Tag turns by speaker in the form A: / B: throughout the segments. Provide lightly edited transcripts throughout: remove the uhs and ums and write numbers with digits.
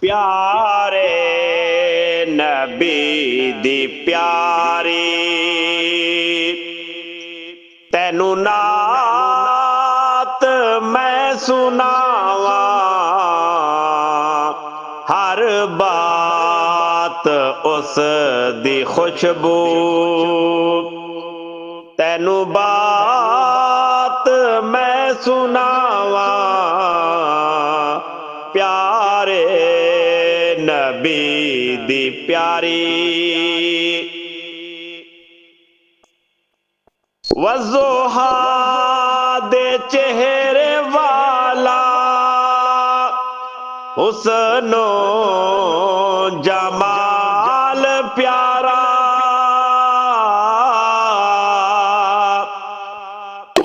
A: प्यारे नबी दी प्यारी तैनू नात मैं सुनावा हर बात उस दी खुशबू तैनू बात मैं सुनावा प्यारे नबी दी प्यारी वज़ोहा दे चेहरे वाला हुस्नो जमाल प्यारा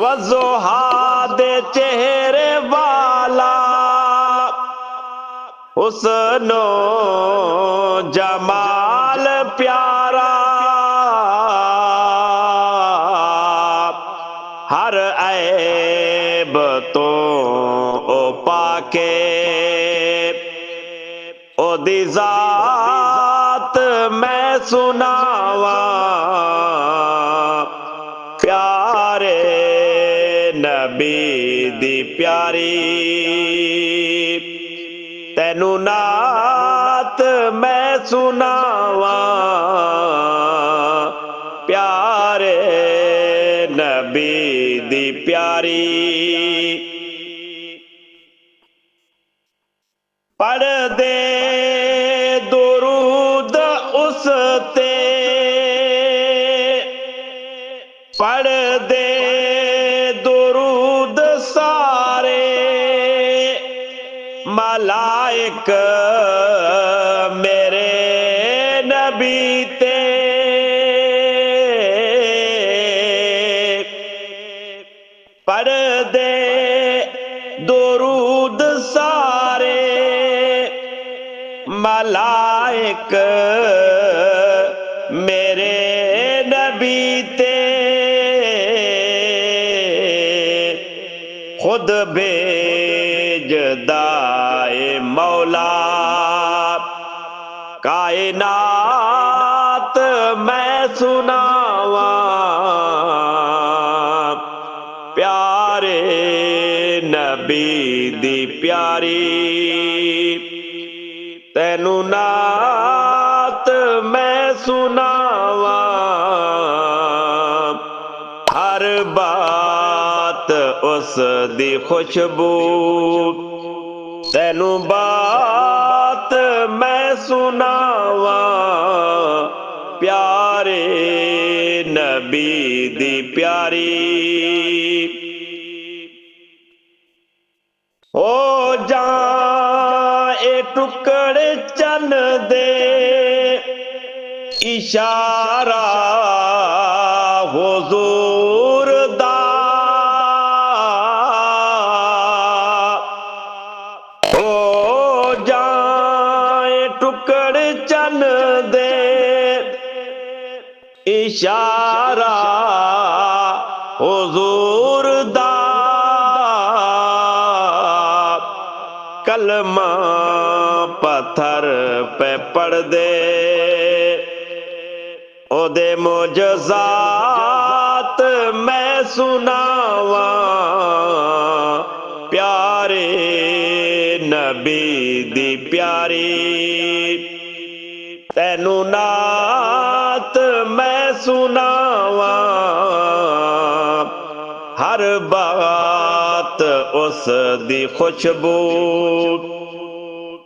A: वज़ोहा दे चेहरे वाला हुस्नो जमाल प्यारा हर ऐब तो ओ पाके ओदी जात मैं सुनावा प्यारे नबी दी प्यारी तैनू नात मैं सुनावा प्यारे नबी दी प्यारी पढ़ दे दुरूद उस ते पढ़ दे दुरूद सारे मलाइक मेरे नबी ते पढ़ दे दुरूद सारे मलाइक मेरे नबी ते खुद भेजदाए मौला कायनात मैं सुनावा प्यारे नबी दी प्यारी तैनू नात मैं सुनावा हर बात उस दी खुशबू तैनू बात मैं सुनावा प्यारे नबी दी प्यारी हो जाए टुकड़े चन दे इशारा हुजूर दा हो जाए टुकड़े चन दे इशारा हुजूर दा कलमा पत्थर पे पढ़ दे ओदे मोजज़ात मैं सुनावा प्यारे नबी दी प्यारी तैनू नात मैं सुनावा हर बात उस दी खुशबू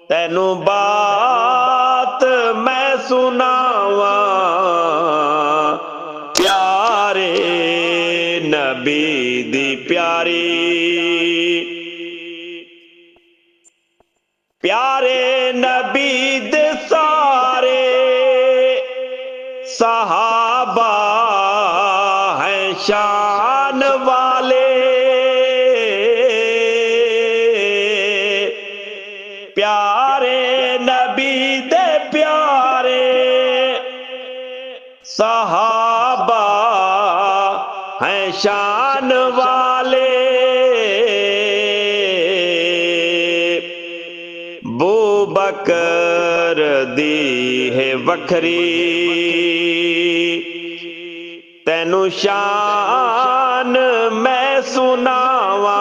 A: तैनू बात मैं सुनावा प्यारे नबी दी प्यारी प्यारे नबी दे सारे सहाबा हैं शान वाले प्यारे नबी दे प्यारे सहाबा हैं शान वाले ਬਕਰ ਦੀ ਹੈ ਵੱਖਰੀ, ਤੈਨੂੰ ਸ਼ਾਨ ਮੈਂ ਸੁਣਾਵਾਂ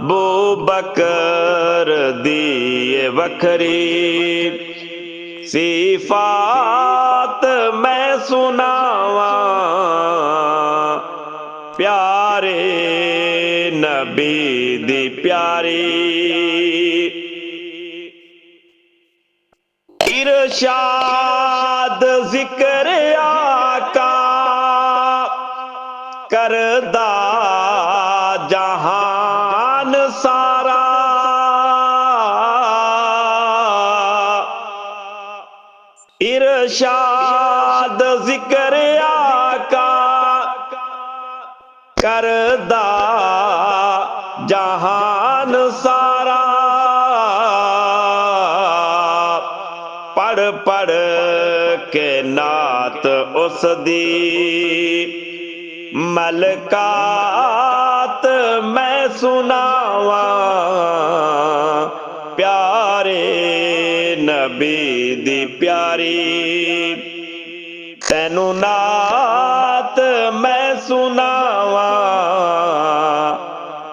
A: ਬੂ ਬਕਰ ਦੀ ਹੈ ਵੱਖਰੀ, ਸਿਫਾਤ ਮੈਂ ਸੁਣਾਵਾਂ ਪਿਆਰੇ ਨਬੀ ਦੀ ਪਿਆਰੀ। ਇਰਸ਼ਾਦ ਜ਼ਿਕਰ ਆਕਾ ਕਰਦਾ ਜਹਾਨ ਸਾਰਾ, ਇਰਸ਼ਾਦ ਜ਼ਿਕਰ ਆਕਾ ਕਰਦਾ ਜਹਾਨ ਸਾਰਾ, ਪੜ ਪੜ ਕੇ ਨਾਤ ਉਸ ਦੀ ਮਲਕਾਤ ਮੈਂ ਸੁਣਾਵਾਂ ਪਿਆਰੇ ਨਬੀ ਦੀ ਪਿਆਰੀ, ਤੈਨੂੰ ਨਾਤ ਮੈਂ ਸੁਣਾਵਾਂ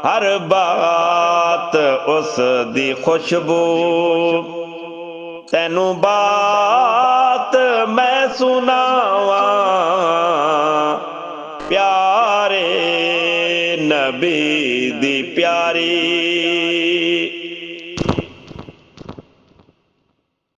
A: ਹਰ ਬਾਤ ਉਸ ਦੀ ਖੁਸ਼ਬੂ, ਤੈਨੂੰ ਬਾਤ ਮੈਂ ਸੁਣਾਵਾਂ ਪਿਆਰੇ ਨਬੀ ਦੀ ਪਿਆਰੀ।